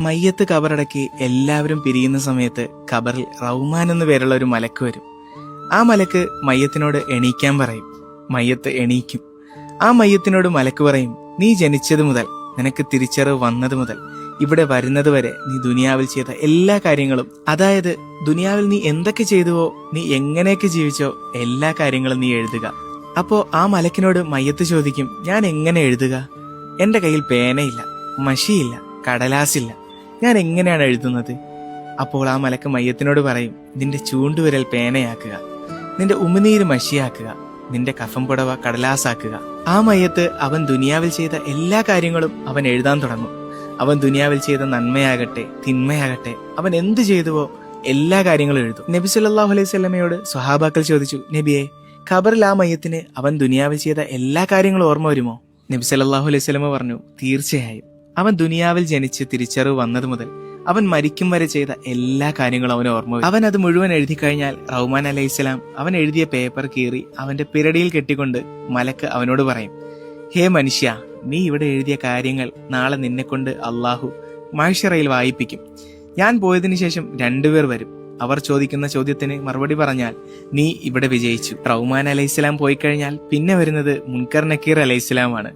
മയ്യത്ത് കബറടക്കി എല്ലാവരും പിരിയുന്ന സമയത്ത് ഖബറിൽ റൗമാൻ എന്നു പേരുള്ള ഒരു മലക്ക് വരും. ആ മലക്ക് മയ്യത്തിനോട് എണീക്കാൻ പറയും. മയ്യത്ത് എണീക്കും. ആ മയ്യത്തിനോട് മലക്ക് പറയും, നീ ജനിച്ചത് മുതൽ, നിനക്ക് തിരിച്ചറിവ് വന്നത് മുതൽ ഇവിടെ വരുന്നത് വരെ നീ ദുനിയാവിൽ ചെയ്ത എല്ലാ കാര്യങ്ങളും, അതായത് ദുനിയാവിൽ നീ എന്തൊക്കെ ചെയ്തുവോ, നീ എങ്ങനെയൊക്കെ ജീവിച്ചോ, എല്ലാ കാര്യങ്ങളും നീ എഴുതുക. അപ്പോ ആ മലക്കിനോട് മയ്യത്ത് ചോദിക്കും, ഞാൻ എങ്ങനെ എഴുതുക? എന്റെ കയ്യിൽ പേനയില്ല, മഷിയില്ല, കടലാസില്ല, ഞാൻ എങ്ങനെയാണ് എഴുതുന്നത്? അപ്പോൾ ആ മലക്ക് മയ്യത്തിനോട് പറയും, നിന്റെ ചൂണ്ടുവിരൽ പേനയാക്കുക, നിന്റെ ഉമിനീര് മഷിയാക്കുക, നിന്റെ കഫം പുടവ കടലാസാക്കുക. ആ മയ്യത്ത് അവൻ ദുനിയാവിൽ ചെയ്ത എല്ലാ കാര്യങ്ങളും അവൻ എഴുതാൻ തുടങ്ങും. അവൻ ദുനിയാവിൽ ചെയ്ത നന്മയാകട്ടെ തിന്മയാകട്ടെ, അവൻ എന്ത് ചെയ്തുവോ എല്ലാ കാര്യങ്ങളും എഴുതും. നബി സല്ലല്ലാഹു അലൈഹി വസല്ലമയോട് സ്വഹാബാക്കൾ ചോദിച്ചു, നബിയെ, ഖബറിൽ ആ മയ്യത്തിന് അവൻ ദുനിയാവിൽ ചെയ്ത എല്ലാ കാര്യങ്ങളും ഓർമ്മ വരുമോ? നബി സല്ലല്ലാഹു അലൈഹി വസല്ലമ പറഞ്ഞു, തീർച്ചയായും. അവൻ ദുനിയാവിൽ ജനിച്ച് തിരിച്ചറിവ് വന്നത് മുതൽ അവൻ മരിക്കും വരെ ചെയ്ത എല്ലാ കാര്യങ്ങളും അവന് ഓർമ്മ വരും. അവൻ അത് മുഴുവൻ എഴുതി കഴിഞ്ഞാൽ റഹ്മാൻ അലൈഹിസ്സലാം അവൻ എഴുതിയ പേപ്പർ കീറി അവന്റെ പിരടിയിൽ കെട്ടിക്കൊണ്ട് മലക്ക് അവനോട് പറയും, ഹേ മനുഷ്യ, നീ ഇവിടെ എഴുതിയ കാര്യങ്ങൾ നാളെ നിന്നെ കൊണ്ട് അള്ളാഹു മഹ്ശറയിൽ വായിപ്പിക്കും. ഞാൻ പോയതിനു ശേഷം 2 പേർ വരും. അവർ ചോദിക്കുന്ന ചോദ്യത്തിന് മറുപടി പറഞ്ഞാൽ നീ ഇവിടെ വിജയിച്ചു. റഹ്മാൻ അലൈഹിസ്സലാം പോയി കഴിഞ്ഞാൽ പിന്നെ വരുന്നത് മുൻകർ നക്കീർ അലൈഹിസ്സലാമാണ്.